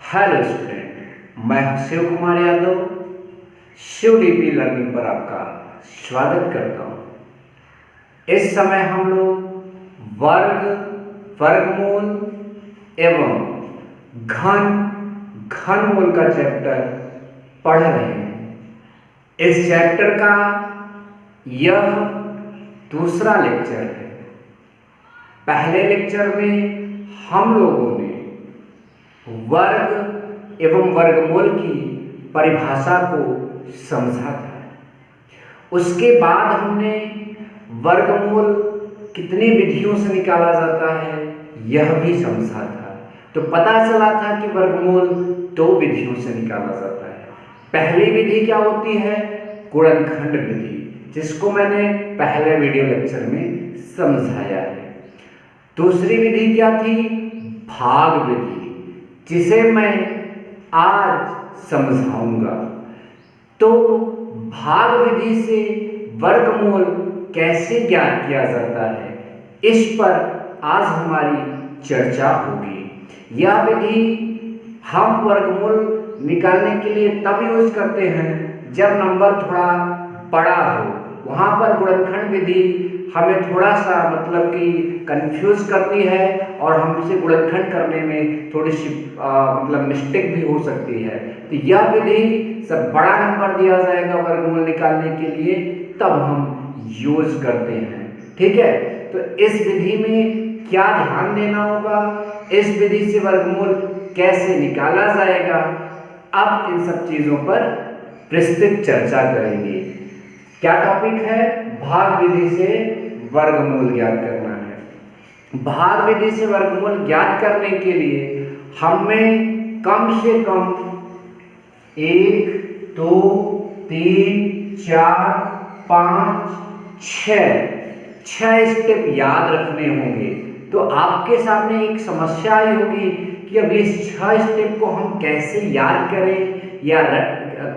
Hello student, मैं Shiv Kumar Yadav Shiv DP learning पर आपका स्वागत करता हूँ। इस समय हम लोग वर्ग, वर्गमूल एवं घनमूल का चैप्टर पढ़ रहे हैं। इस चैप्टर का यह दूसरा लेक्चर है। पहले लेक्चर में हम लोगों ने वर्ग एवं वर्गमूल की परिभाषा को समझा था। उसके बाद हमने वर्गमूल कितनी विधियों से निकाला जाता है यह भी समझा था। तो पता चला था कि वर्गमूल 2 विधियों से निकाला जाता है। पहली विधि क्या होती है? गुणनखंड विधि, जिसको मैंने पहले वीडियो लेक्चर में समझाया है। दूसरी विधि क्या थी? भाग विधि, जिसे मैं आज समझाऊंगा। तो भाग विधि से वर्गमूल कैसे ज्ञात किया जाता है, इस पर आज हमारी चर्चा होगी। यह विधि हम वर्गमूल निकालने के लिए तब यूज करते हैं जब नंबर थोड़ा बड़ा हो। वहाँ पर गुणनखंड विधि हमें थोड़ा सा मतलब कि कंफ्यूज करती है और हमसे गुणनखंड करने में थोड़ी सी मतलब मिस्टेक भी हो सकती है। तो यह विधि सब बड़ा नंबर दिया जाएगा वर्गमूल निकालने के लिए, तब हम यूज करते हैं। ठीक है, तो इस विधि में क्या ध्यान देना होगा, इस विधि से वर्गमूल कैसे निकाला जाएगा, अब इन सब चीजों पर विस्तृत चर्चा करेंगे। क्या टॉपिक है? भाग विधि से वर्गमूल ज्ञात करना है। भाग विधि से वर्गमूल ज्ञात करने के लिए हमें कम से कम 1, 2, 3, 4, 5, 6 स्टेप याद रखने होंगे। तो आपके सामने एक समस्या आई होगी कि अब इस 6 स्टेप को हम कैसे याद करें या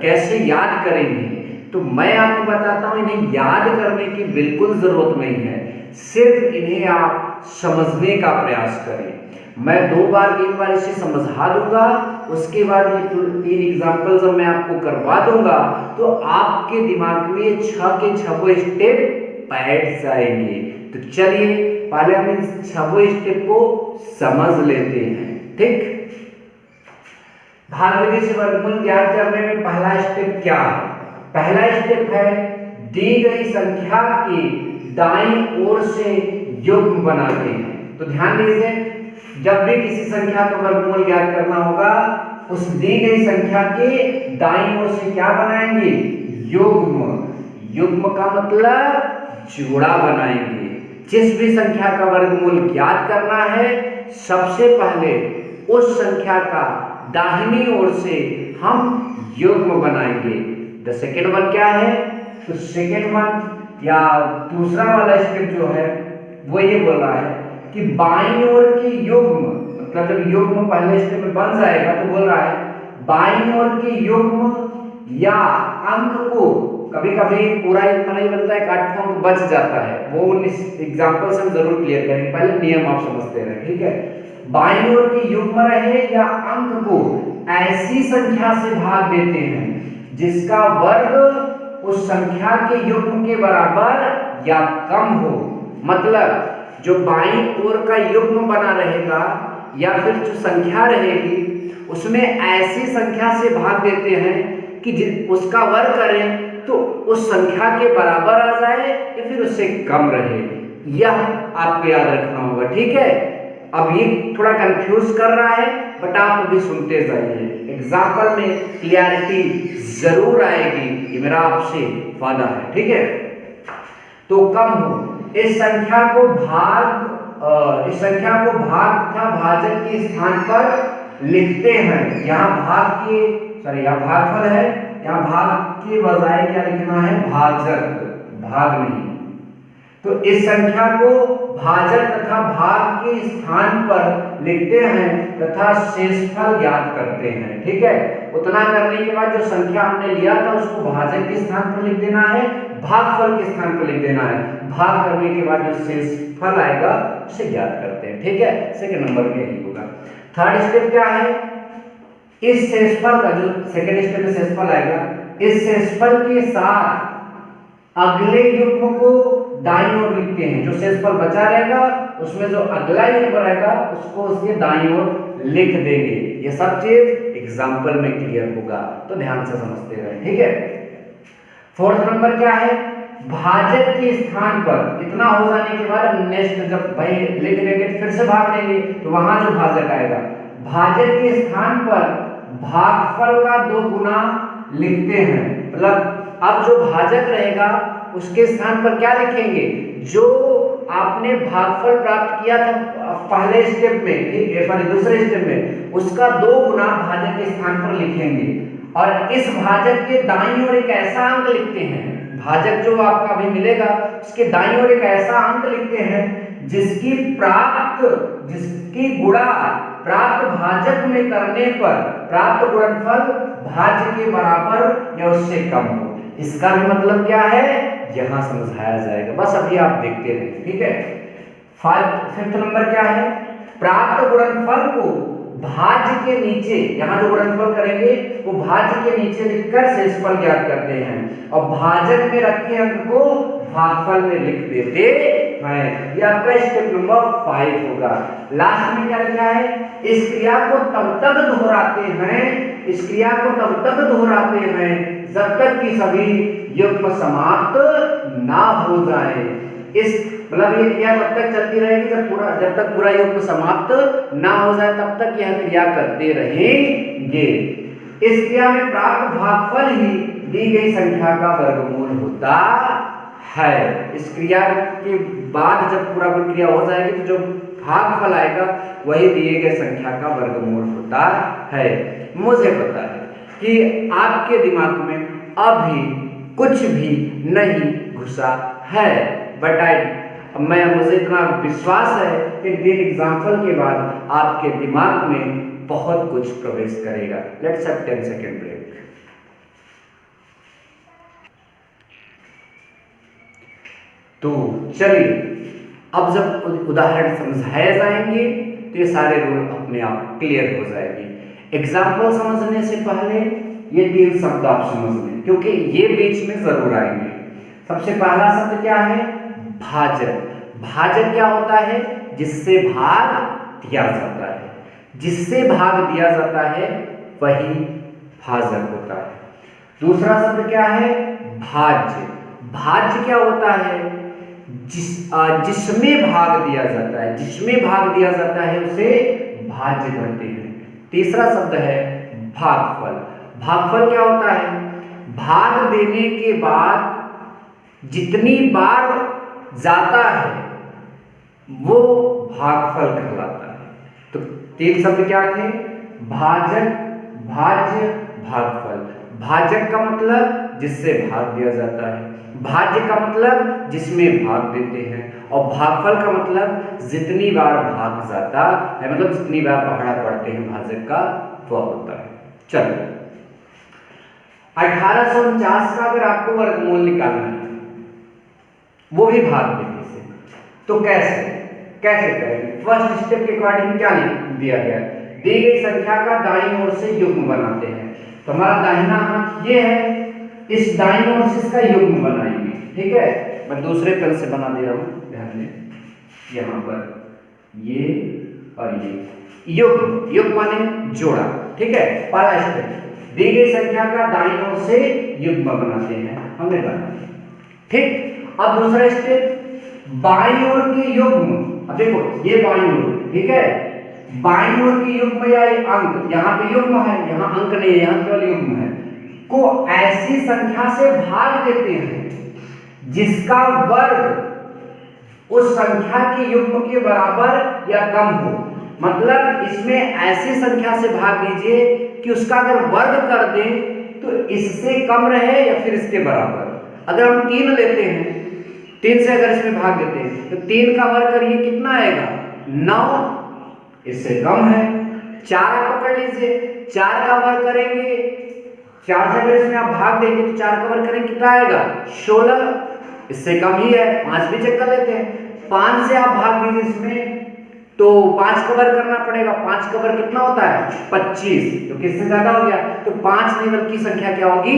कैसे याद करेंगे। तो मैं आपको बताता हूं, इन्हें याद करने की बिल्कुल जरूरत नहीं है, सिर्फ इन्हें आप समझने का प्रयास करें। मैं 2 बार 3 बार इसे समझा दूंगा, उसके बाद ये 3 एग्जाम्पल जब मैं आपको करवा दूंगा तो आपके दिमाग में 6 के 6 स्टेप बैठ जाएंगे। तो चलिए पहले हम इन 6 स्टेप को समझ लेते हैं। ठीक, भाग विधि से वर्गमूल ज्ञात करने में पहला स्टेप क्या है? पहला स्टेप है दी गई संख्या की दाईं ओर से युग्म बनाते हैं। तो ध्यान दीजिए, जब भी किसी संख्या का वर्गमूल ज्ञात करना होगा, उस दी गई संख्या के दाईं ओर से क्या बनाएंगे? युग्म। युग्म का मतलब जोड़ा बनाएंगे। जिस भी संख्या का वर्गमूल ज्ञात करना है, सबसे पहले उस संख्या का दाहिनी ओर से हम युग्म बनाएंगे। द सेकेंड वन क्या है? तो सेकेंड वन या दूसरा वाला स्टेप जो है वो ये बोल रहा है कि बाईं ओर की युग्म, मतलब जब युग्म पहले स्टेप में बन जाएगा तो बोल रहा है बाईं ओर की युग्म या अंक को, कभी कभी पूरा युग्म नहीं बनता है, 8 अंक बच जाता है, वो एग्जाम्पल से हम जरूर क्लियर करेंगे। पहले नियम आप समझते रहे। ठीक है, बाईं ओर की युग्म रहे या अंक को ऐसी संख्या से भाग देते हैं जिसका वर्ग उस संख्या के युग्म के बराबर या कम हो। मतलब जो बाईं ओर का युग्म बना रहेगा या फिर जो संख्या रहेगी उसमें ऐसी संख्या से भाग देते हैं कि उसका वर्ग करें तो उस संख्या के बराबर आ जाए या फिर उससे कम रहे। यह आपको याद रखना होगा। ठीक है, अब ये थोड़ा कंफ्यूज कर रहा है, बट आप अभी सुनते जाइए, एग्जाम्पल में क्लियरिटी जरूर आएगी, ये मेरा आपसे वादा है। ठीक है, तो कम हो इस संख्या को भाग तथा भाजक के स्थान पर लिखते हैं। यहाँ यहाँ भागफल है, यहाँ भाग के बजाय क्या लिखना है? भाजक, भाग नहीं। तो इस संख्या को भाजक तथा भाग के स्थान पर लिखते हैं तथा शेषफल ज्ञात करते हैं। ठीक है, उतना करने के बाद जो संख्या हमने लिया था उसको भाजक के स्थान पर लिख देना है, भागफल के स्थान पर लिख देना है। भाग करने के बाद जो शेषफल आएगा उसे ज्ञात करते हैं। ठीक है, सेकंड नंबर में यही होगा। थर्ड स्टेप क्या है? इस शेषफल का जो सेकेंड स्टेप में शेषफल आएगा, इस शेषफल के साथ अगले युग्म को दाईं ओर लिखते हैं। जो शेषफल बचा रहेगा उसमें जो अगला युग्म रहेगा उसको उसके दाईं ओर लिख देंगे। ये सब चीज एग्जाम्पल में क्लियर होगा, तो ध्यान से समझते रहे, ठीक है। फोर्थ नंबर क्या है, भाजक के स्थान पर इतना हो जाने के बाद नेक्स्ट जब भाई लिख देंगे फिर से भाग देंगे तो वहां जो भाजक आएगा, भाजक के स्थान पर भागफल का 2 गुना लिखते हैं। मतलब अब जो भाजक रहेगा उसके स्थान पर क्या लिखेंगे, जो आपने भागफल प्राप्त किया था पहले स्टेप में, सॉरी दूसरे स्टेप में, उसका 2 गुना भाजक के स्थान पर लिखेंगे। और इस भाजक के दाईं ओर एक ऐसा अंक लिखते हैं, भाजक जो आपका अभी मिलेगा उसके दाईं ओर एक ऐसा अंक लिखते हैं जिसकी गुणा प्राप्त भाजक में करने पर प्राप्त गुणनफल भाज्य के बराबर या उससे कम हो। इसका भी मतलब क्या है यहां समझाया जाएगा, बस अभी आप देखते रहिए, ठीक है। फिफ्थ नंबर क्या है, प्राप्त गुणनफल को भाज्य के नीचे, यहाँ जो गुणनफल करेंगे वो भाज्य के नीचे लिखकर शेषफल ज्ञात करते हैं और भाजक में रखे अंक को भागफल में लिख देते हैं। ये आपका स्टेप नंबर 5 होगा। लास्ट में क्या लिखा है, इस क्रिया को तब तक दोहराते हैं, इस क्रिया को तब तक दोहराते हैं जब तक कि सभी युग्म समाप्त ना हो जाए। इस मतलब ये क्रिया तब तक चलती रहेगी जब तक पूरा युग्म समाप्त ना हो जाए, तब तक यह क्रिया करते रहेंगे। इस क्रिया में प्राप्त भागफल ही दी गई संख्या का वर्गमूल होता है। इस क्रिया के बाद जब पूरा क्रिया हो जाएगी तो जो भागफल आएगा वही दिए गए संख्या का वर्गमूल होता है। मुझे पता है कि आपके दिमाग में अभी कुछ भी नहीं घुसा है, बट मुझे इतना विश्वास है कि 3 एग्जाम्पल के बाद आपके दिमाग में बहुत कुछ प्रवेश करेगा। Let's have 10 second break. तो चलिए, अब जब उदाहरण समझाए जाएंगे तो ये सारे रूल अपने आप क्लियर हो जाएगी। एग्जाम्पल समझने से पहले ये 3 शब्द आप समझ लें, क्योंकि ये बीच में जरूर आएंगे। सबसे पहला शब्द क्या है, भाजक। भाजक क्या होता है, जिससे भाग दिया जाता है, जिससे भाग दिया जाता है वही भाजक होता है। दूसरा शब्द क्या है, भाज्य। भाज्य क्या होता है, जिसमें भाग दिया जाता है, जिसमें भाग दिया जाता है उसे भाज्य कहते हैं। तीसरा शब्द है भागफल। भागफल क्या होता है, भाग देने के बाद जितनी बार जाता है वो भागफल कहलाता है। तो 3 शब्द क्या थे, भाजक, भाज्य, भागफल। भाजक का मतलब जिससे भाग दिया जाता है, भाज्य का मतलब जिसमें भाग देते हैं, और भागफल का मतलब जितनी बार भाग जाता है, मतलब जितनी बार पहाड़ा पढ़ते हैं भाजक का वह होता है। चलो, 1849 का अगर आपको वर्गमूल निकालना है वो भी भाग देने से, तो कैसे करेंगे। फर्स्ट स्टेप के अकॉर्डिंग क्या दिया गया, दी गई संख्या का दाईं ओर से युग्म बनाते हैं। तो हमारा दाहिना हाथ ये है, इस दाईं ओर से इसका युग्म बनाएंगे, ठीक है। मैं दूसरे पेन से बना दे रहा हूं, ध्यान दें, यहाँ पर ये और ये युग्म, युग्म माने जोड़ा, ठीक है। पहला स्टेप, दी गई संख्या का दाईं ओर से युग्म बनाते हैं, हमने बना, ठीक। अब दूसरा स्टेप, बाईं ओर के युग्म, अब देखो ये बाईं ओर, ठीक है, बाईं ओर की युग्म या अंक, यहाँ पे युग्म है, यहाँ अंक नहीं है, यहाँ केवल युग्म है, को ऐसी संख्या से भाग देते हैं जिसका वर्ग उस संख्या की युग्म के बराबर या कम हो। मतलब इसमें ऐसी संख्या से भाग दीजिए कि उसका अगर वर्ग कर दें तो इससे कम रहे या फिर इसके बराबर। अगर हम 3 लेते हैं, 3 से अगर इसमें भाग देते हैं तो 3 का वर्ग करिए, कितना आएगा 9, इससे कम है। 4 पकड़ लीजिए, 4 का वर्ग करेंगे, 4 से अगर इसमें आप भाग देंगे तो 4 का वर्ग करेंगे, कितना आएगा 16, इससे कम ही है। 5 भी चेक कर लेते हैं, 5 से आप भाग दीजिए इसमें तो 5 कवर करना पड़ेगा, 5 कवर कितना होता है 25, तो किससे ज्यादा हो गया, तो 5 नहीं बल्कि संख्या क्या होगी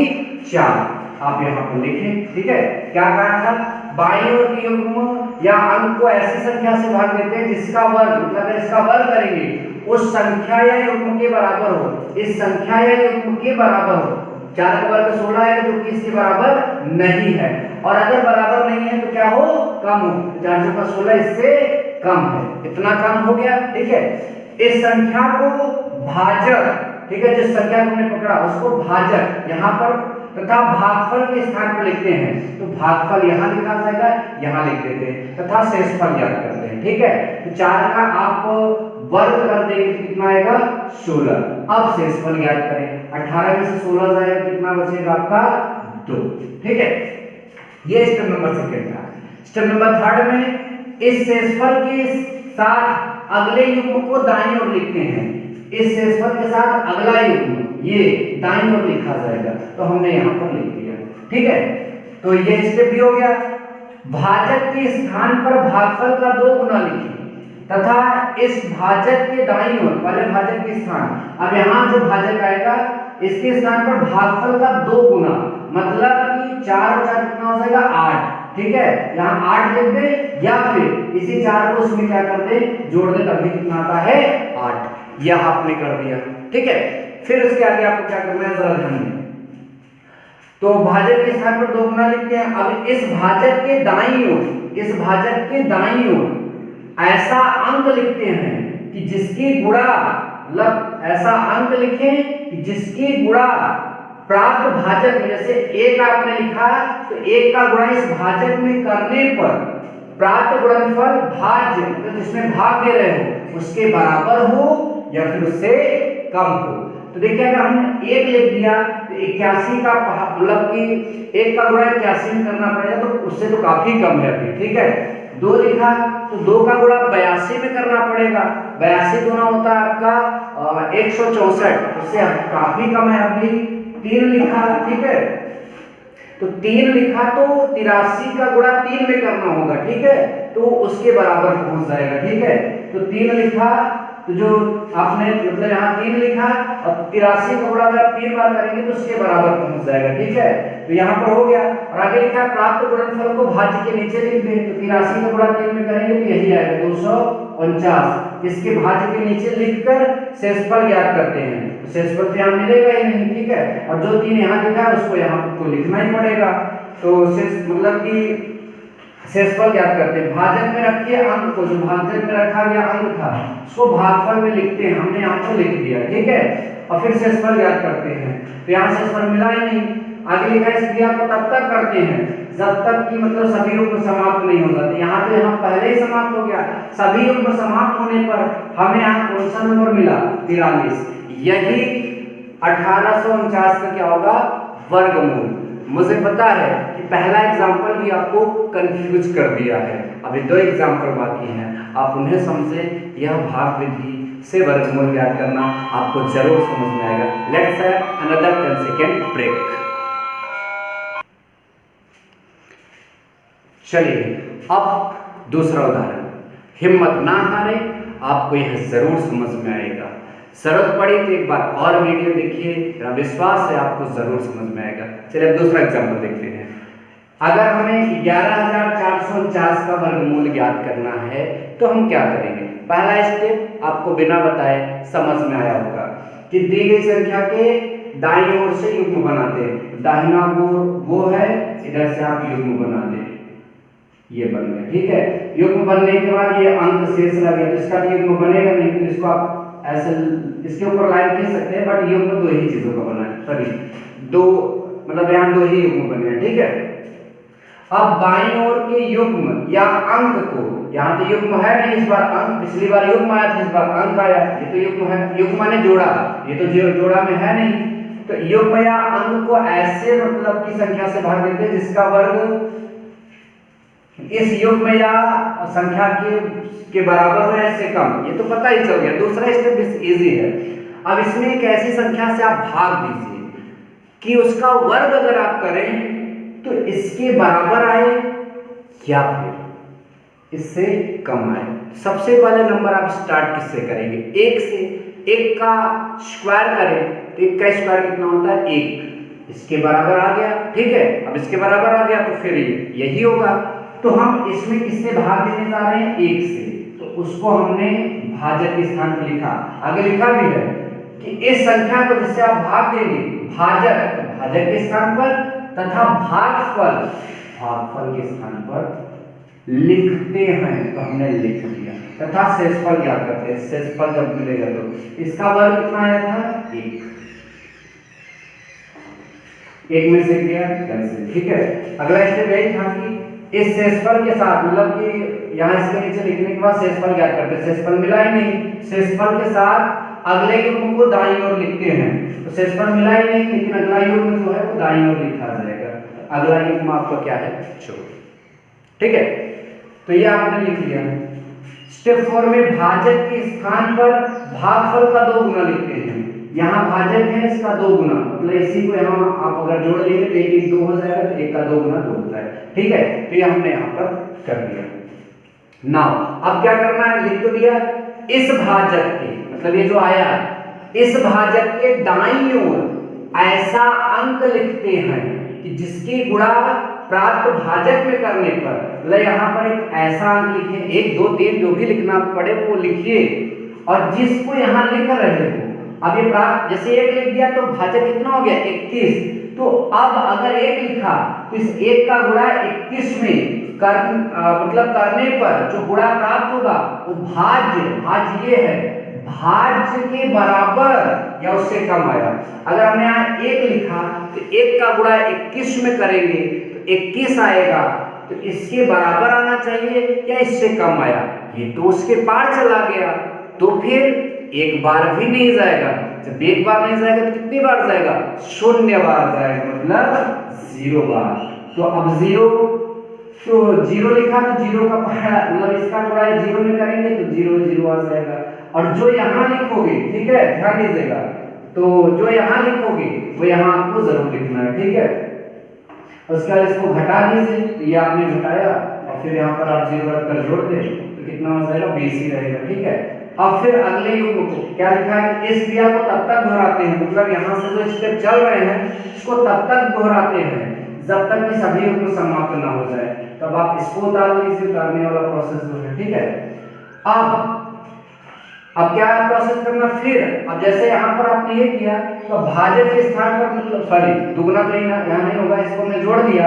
4। आप यहाँ पर लिखें, ठीक है। क्या कहा था, बाईं ओर के युग्म या अंक को ऐसी संख्या से भाग देते हैं जिसका वर्ग, मतलब इसका वर्ग करेंगे उस संख्या या युग्म के बराबर हो, इस संख्या या युग्म के बराबर हो। 4 का वर्ग 16 है जो कि इसके बराबर नहीं है, और अगर बराबर नहीं है तो क्या हो, कम हो। 4 का 16 इससे कम है, इतना कम हो गया, ठीक है। इस संख्या को भाजक, ठीक है, जिस संख्या को हमने पकड़ा उसको भाजक यहाँ पर तथा भागफल के स्थान पर लिखते हैं, तो भागफल यहाँ लिखा जाएगा, यहाँ लिख देते हैं, तथा शेषफल ज्ञात करते हैं, ठीक है। तो 4 का आप वर्ग कर देंगे तो कितना आएगा 16। अब शेषफल ज्ञात करें, 18 में से 16 जाएगा कितना बचेगा आपका 2, ठीक है। ये स्टेप नंबर सेकंड था। स्टेप नंबर थर्ड में इस शेषफल के साथ अगले युग्म को दाईं ओर लिखते हैं, इस शेषफल के साथ अगला युग्म ये दाईं ओर लिखा जाएगा, तो हमने यहाँ पर लिख दिया, ठीक है। तो ये स्टेप भी हो गया। भाजक के स्थान पर भागफल का 2 गुना लिखिए तथा इस भाजक के दाईं ओर, पहले भाजक के स्थान, अब यहाँ जो भाजक आएगा इसके स्थान पर भागफल का 2 गुना, मतलब कि 4 और 4 कितना हो जाएगा 8, ठीक है। यहाँ 8 लिख दे या फिर इसी 4 को उसमें क्या कर दे, जोड़ दे, तभी कितना आता है 8। यह आपने कर दिया, ठीक है। फिर उसके आगे आपको क्या करना है जरा ध्यान दें। तो भाजक के स्थान पर 2 गुना लिखते हैं। अब इस भाजक के दाईं ओर, इस भाजक के दाईं ओर ऐसा अंक लिखते हैं कि जिसकी गुणा, मतलब ऐसा अंक लिखें कि जिसकी गुणा प्राप्त भाजक में, जैसे 1 आपने लिखा तो 1 का गुणा इस भाजक में करने पर प्राप्त गुणनफल भाज्य, तो जिसमें भाग दे रहे हो उसके बराबर हो या फिर उससे कम हो। तो देखिए अगर हमने 1 लिख दिया तो 81 का मतलब कि 1 का गुणा 81 में करना पड़ेगा, तो उससे तो काफी कम है अभी, ठीक है। 2 लिखा तो 2 का गुणा 82 में करना पड़ेगा, 82 गुना होता है आपका 164, उससे काफी कम है अभी। 3 लिखा, ठीक है, तो 3 लिखा तो 83 का गुणा 3 में करना होगा, ठीक है, तो उसके बराबर पहुंच जाएगा, ठीक है। तो 3 लिखा तो जो आपने मतलब यहाँ 3 लिखा और 83 का गुणा अगर 3 बार करेंगे तो उसके बराबर पहुंच जाएगा, ठीक है। तो यहाँ पर हो गया, और आगे लिखा प्राप्त गुणनफल को भाज्य के नीचे लिख दें, तो 83 का गुणा 3 में करेंगे तो यही आएगा 249। इसके भाज्य के नीचे लिखकर शेषफल ज्ञात करते हैं, तो शेषफल तो यहाँ मिलेगा ही नहीं, ठीक है। और जो 3 यहाँ लिखा है उसको यहाँ तो लिखना ही पड़ेगा, तो शेष मतलब कि शेषफल ज्ञात करते हैं। भाजक में रखिए अंक को, जो भाजक में रखा गया अंक था उसको भागफल में लिखते हैं, हमने यहाँ पर लिख दिया, ठीक है। और फिर शेषफल ज्ञात करते हैं, तो यहाँ शेषफल मिला ही नहीं। आगे लिखा है इस क्रिया को तब तक करते हैं जब तक कि मतलब सभी युग्म समाप्त नहीं हो जाते। यहाँ तो यहाँ पहले ही समाप्त हो गया, सभी युग्म समाप्त होने पर हमें यहाँ कौन सा नंबर मिला 43, यही 1849 का क्या होगा वर्गमूल। मुझे पता है कि पहला एग्जाम्पल भी आपको कंफ्यूज कर दिया है, अभी 2 एग्जाम्पल बाकी हैं, आप उन्हें समझें। यह भाग विधि से वर्गमूल ज्ञात करना आपको जरूर समझ में आएगा। Let's have another 10 second break. चलिए अब दूसरा उदाहरण, हिम्मत ना हारे, आपको यह जरूर समझ में आएगा। जरूरत पड़ी तो एक बार और वीडियो देखिए, मेरा विश्वास है आपको जरूर समझ में आएगा। चलिए दूसरा एग्जाम्पल देखते हैं। अगर हमें 11449 का वर्गमूल ज्ञात करना है तो हम क्या करेंगे। पहला स्टेप आपको बिना बताए समझ में आया होगा कि दी गई संख्या के दाईं ओर से युग्म बनाते हैं, दाहिना वो है, इधर से आप युग्म बना दें, ये बन गया, ठीक है। युग्म बनने के बाद ये अंक शेष रह गया, तो इसका युग्म बनेगा नहीं, तो इसको आप ऐसे इसके ऊपर लाइन खींच सकते हैं, बट युग्म 2 ही चीजों का बना है, सॉरी 2 मतलब यहाँ 2 ही युग्म बने हैं, ठीक है। अब बाईं ओर के युग्म या अंक को, यहाँ तो युग्म है नहीं इस बार अंक, पिछली बार युग्म आया था, इस बार अंक आया, ये तो युग्म है, युग्म माने जोड़ा, ये तो जोड़ा में है नहीं, तो युग्म या अंक को ऐसे मतलब की संख्या से भाग देते हैं जिसका वर्ग इस युग्म या संख्या के बराबर हो या इससे कम, ये तो पता ही चल गया। दूसरा स्टेप इजी है। अब इसमें एक ऐसी संख्या से आप भाग दीजिए कि उसका वर्ग अगर आप करें तो इसके बराबर आए या फिर इससे कम आए। सबसे पहले नंबर आप स्टार्ट किससे करेंगे? 1 से। 1 का स्क्वायर करें तो 1 का स्क्वायर कितना होता है? 1। इसके बराबर आ गया, ठीक है। अब इसके बराबर आ गया तो फिर यही होगा। तो हम इसमें किससे भाग देने जा रहे हैं? 1 से। तो उसको हमने भाजक के स्थान पर लिखा। आगे लिखा भी है कि इस संख्या को जिससे आप भाग देंगे भाजक, तो भाजक के स्थान पर, तथा भागफल के स्थान पर लिखते हैं। तो हमने लिख दिया। तथा शेषफल क्या करते हैं? शेषफल जब मिलेगा तो इसका वर्ग कितना आया था? 1। 1 में से गया कैंसिल, ठीक है। अगला स्टेप यही था कि इस शेषफल के साथ, मतलब कि यहाँ इसके नीचे लिखने के बाद शेषफल क्या करते हैं? शेषफल मिला ही नहीं। शेषफल के साथ अगले युग्म को दाईं ओर लिखते हैं। तो शेषफल मिला ही नहीं, लेकिन अगला युग्म जो है वो दाईं ओर लिखा जाएगा। अगला युग्म आपका क्या है? 4, ठीक है। तो ये आपने लिख लिया। स्टेप 4 में भाजक के स्थान पर भागफल का 2 गुना लिखते हैं। यहाँ भाजक है, इसका 2 गुना, मतलब इसी को यहाँ आप अगर जोड़ लेंगे तो 1 1 2 हो जाएगा, तो 1 का 2 गुना 2 होता है, ठीक है। तो ये हमने यहाँ पर कर दिया। नाउ अब क्या करना है? लिख तो दिया। इस भाजक के, मतलब ये जो आया, इस भाजक के दाईं ओर ऐसा अंक लिखते हैं कि जिसकी गुणा प्राप्त भाजक में करने पर, मतलब यहाँ पर एक ऐसा अंक लिखे, 1 2 3 जो भी लिखना पड़े वो लिखिए, और जिसको यहाँ लिख रहे हो, अब ये प्राप्त, जैसे 1 लिख दिया तो भाजक कितना हो गया? 21। तो अब अगर 1 लिखा तो इस 1 का गुणा 21 में मतलब करने पर जो गुणा प्राप्त होगा वो भाज्य ये है, भाज्य के बराबर या उससे कम आएगा। अगर हमने यहाँ 1 लिखा तो 1 का गुणा 21 में करेंगे तो 21 आएगा, तो इसके बराबर आना चाहिए या इससे कम आया? ये तो उसके पार चला गया, तो फिर एक बार भी नहीं जाएगा। जब एक बार नहीं जाएगा तो कितनी बार जाएगा? 0 बार जाएगा, मतलब 0 बार। तो अब 0 लिखा तो 0 का पहाड़ा, मतलब इसका गुणा 0 में करेंगे तो 0 0 आ जाएगा। और जो यहाँ लिखोगे, ठीक है, ध्यान दीजिएगा, तो जो यहाँ लिखोगे वो यहाँ आपको जरूर लिखना है, ठीक है। उसके बाद इसको घटा दीजिए, तो ये आपने घटाया और फिर यहाँ पर आप 0 रखकर जोड़ दें तो कितना हो जाएगा? 20 ही रहेगा, ठीक है। अब फिर अगले युग्म को क्या लिखा है? इस क्रिया को तब तक दोहराते हैं, मतलब यहाँ से जो स्टेप चल रहे हैं इसको तब तक दोहराते हैं जब तक कि सभी युग्म समाप्त ना हो जाए। तब आप इसको उतार लीजिए, उतारने वाला प्रोसेस जो है, ठीक है। अब क्या प्रोसेस करना? फिर अब जैसे यहाँ पर आपने ये किया तो भाजक के स्थान पर, मतलब सॉरी दुगुना तो यहाँ नहीं होगा, इसको हमने जोड़ दिया।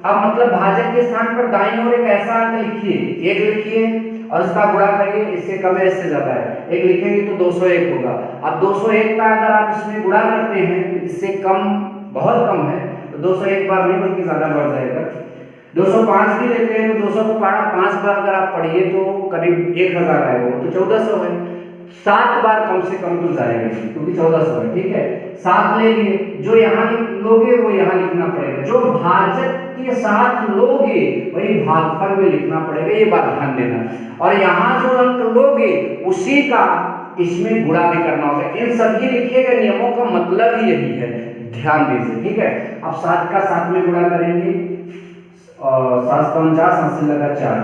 अब मतलब भाजक के स्थान पर दाईं ओर एक ऐसा अंक लिखिए, 1 लिखिए और इसका गुणा करिए, इससे कम है इससे ज्यादा है, 1 लिखेंगे तो 201 होगा। अब 201 का अगर आप इसमें गुणा करते हैं तो इससे कम, बहुत कम है, तो 201 बार नहीं बल्कि ज्यादा बढ़ जाएगा। 205 भी लेते हैं तो 200 को पढ़ा 5 बार अगर आप पढ़िए तो करीब 1000 आएगा, तो 1400 है। 7 बार कम से कम तो जाएगा क्योंकि 1400 है, ठीक है। 7 ले लिए, जो यहाँ लोगे वो यहाँ लिखना पड़ेगा, जो भाजक के साथ लोगे वही भागफल में लिखना पड़ेगा, ये बात ध्यान देना। और यहाँ जो अंक लोगे उसी का इसमें गुणा भी करना होगा। इन सभी लिखे गए नियमों का मतलब ही यही है, ध्यान दीजिए, ठीक है। अब 7 का 7 में गुणा करेंगे और 7 49 हासिल लगा 4,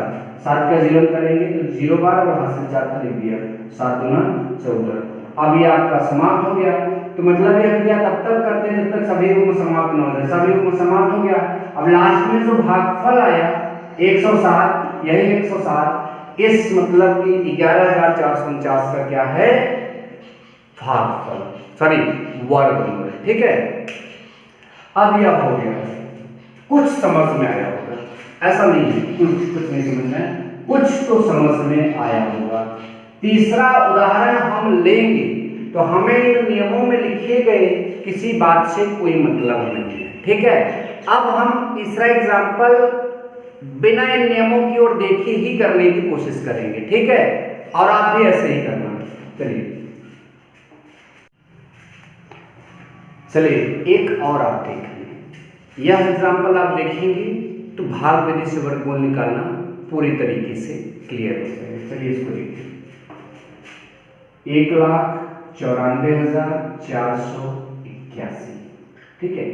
7 का 0 करेंगे तो 0 बार और हासिल 4 का लिख दिया, 7 दूना 14। अब ये आपका समाप्त हो गया। तो मतलब ये क्रिया तब तक करते हैं जब तक सभी युग्म समाप्त न हो जाए। सभी युग्म समाप्त हो गया। अब लास्ट में जो भागफल आया 107, यही 107 इस मतलब कि 11449 का क्या है? भागफल, सॉरी वर्गमूल, ठीक है। अब यह हो गया, कुछ समझ में आया होगा, ऐसा नहीं है कुछ नहीं समझ में, कुछ तो समझ में आया होगा। तीसरा उदाहरण हम लेंगे तो हमें इन नियमों में लिखे गए किसी बात से कोई मतलब नहीं है, ठीक है। अब हम तीसरा एग्जाम्पल बिना इन नियमों की ओर देखे ही करने की कोशिश करेंगे, ठीक है। और आप भी ऐसे ही करना। चलिए एक और आप देख लें। यह एग्जाम्पल आप देखेंगे तो भाग विधि से वर्गमूल निकालना पूरी तरीके से क्लियर हो जाएगा। चलिए इसको देखिए, 1,94,481, ठीक है।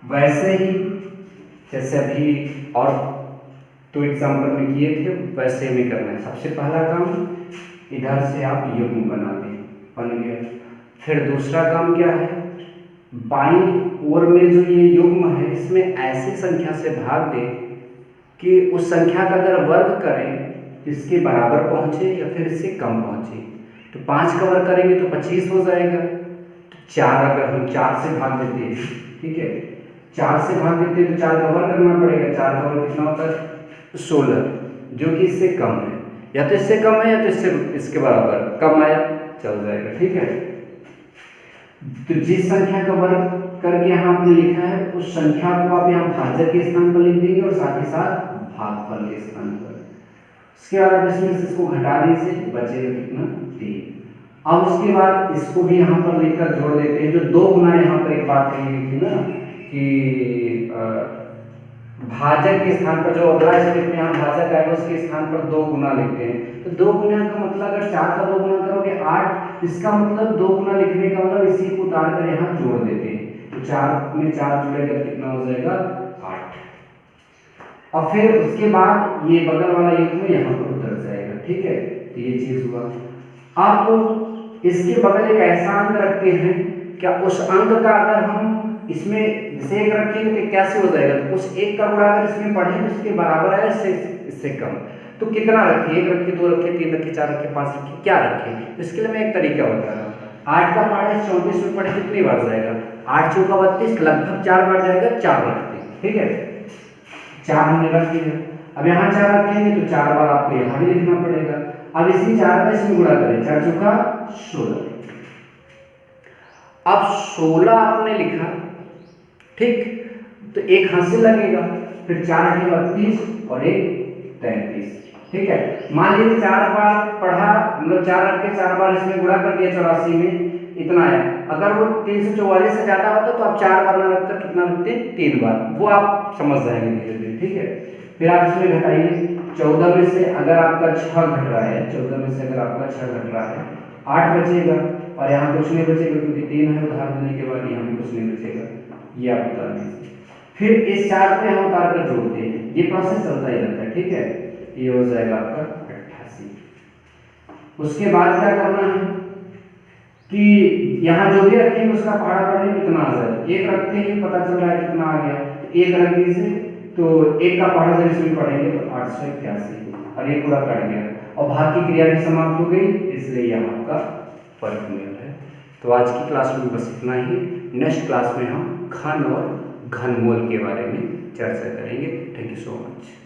वैसे ही जैसे अभी और तो एग्जाम्पल में किए थे वैसे में करना है। सबसे पहला काम इधर से आप युग्म बना दें, बन गया। फिर दूसरा काम क्या है, बाईं ओर में जो ये युग्म है इसमें ऐसी संख्या से भाग दें कि उस संख्या का अगर वर्ग करें इसके बराबर पहुंचे या फिर इससे कम पहुंचे। तो 5 का वर्ग करेंगे तो 25 हो जाएगा। तो 4 अगर हम 4 से भाग देते हैं, ठीक है, 4 से भाग देते हैं तो 4 का वर्ग करना पड़ेगा। 4 का वर्ग कितना होता है, 16, जो कि इससे कम है, या तो इससे कम है या तो इससे इसके बराबर, कम आया चल जाएगा, ठीक है। तो जिस संख्या का वर्ग करके यहाँ आपने लिखा है उस संख्या को आप यहाँ भाजक के स्थान पर लिख देंगे और साथ ही साथ भागफल के स्थान पर। उसके बाद आप इसमें से इसको घटा दीजिए, बचेगा कितना, 3। अब उसके बाद इसको भी यहाँ पर लिखकर जोड़ देते हैं। जो 2 गुना यहाँ पर एक बात कही गई थी ना कि भाजक के स्थान पर जो अगला स्टेप में यहाँ भाजक आएगा उसके स्थान पर 2 गुना लिखते हैं। तो 2 गुना का मतलब अगर 4 का 2 गुना करोगे 8, इसका मतलब 2 गुना लिखने का मतलब इसी को उतार कर यहाँ जोड़ देते हैं। तो 4 में 4 जुड़ेगा कितना हो जाएगा, 8। और फिर उसके बाद ये बगल वाला युग्म यहाँ पर उतर जाएगा, ठीक है। तो ये चीज हुआ। अब इसके बगल एक ऐसा अंक रखते हैं, क्या उस अंक का अगर हम इसमें जैसे 1 रखेंगे तो कैसे हो जाएगा, तो उस 1 का गुणा अगर इसमें पढ़ें तो इसके बराबर है इससे कम। तो कितना रखें, 1 रखें, 2 रखें, 3 रखें, 4 रखें, 5 रखें, क्या रखें। इसके लिए मैं एक तरीका बता रहा हूँ। 8 का पढ़े 34 में पढ़े कितनी बार जाएगा, 8 चौका 32, लगभग 4 बार जाएगा। 4 रखते हैं, ठीक है, 4 हमने रख दिया। अब यहाँ 4 रखेंगे तो 4 बार आपको यहाँ भी लिखना पड़ेगा। अब इसी 4 का इसमें गुणा करें, 4 चौका 16। अब 16 आपने लिखा, ठीक, तो 1 हासिल लगेगा, फिर 4 8 32 और 1 33, ठीक है। मान लीजिए 4 बार पढ़ा, मतलब 4 रख के 4 बार इसमें गुणा कर दिया, 84 में इतना आया। अगर वो 344 से ज्यादा होता तो आप 4 बार ना रखकर कितना रखते, 3 बार, वो आप समझ जाएंगे धीरे धीरे, ठीक है। फिर आप इसमें घटाइए, 14 में से अगर आपका 6 घट रहा है, 14 में से अगर आपका 6 घट रहा है, 8 बचेगा और यहाँ कुछ नहीं बचेगा क्योंकि 3 है, उधार देने के बाद यहाँ भी कुछ नहीं बचेगा, ये आप उतार दीजिए। फिर इस 4 को यहाँ उतार कर जोड़ते हैं, ये प्रोसेस चलता ही रहता है, ठीक है। ये हो जाएगा आपका 88। उसके बाद क्या करना है कि यहाँ जो भी रखेंगे उसका पहाड़ा पढ़ने कितना आ जाएगा। 1 रखते ही पता चल रहा है कितना आ गया, 1 रख दीजिए, तो 1 का पहाड़ा जब इसमें पढ़ेंगे तो 881 और ये पूरा कट गया और भाग की क्रिया भी समाप्त हो गई, इसलिए यह आपका वर्गमूल है। तो आज की क्लास में बस इतना ही। नेक्स्ट क्लास में हम घन और घनमूल के बारे में चर्चा करेंगे। Thank you so much.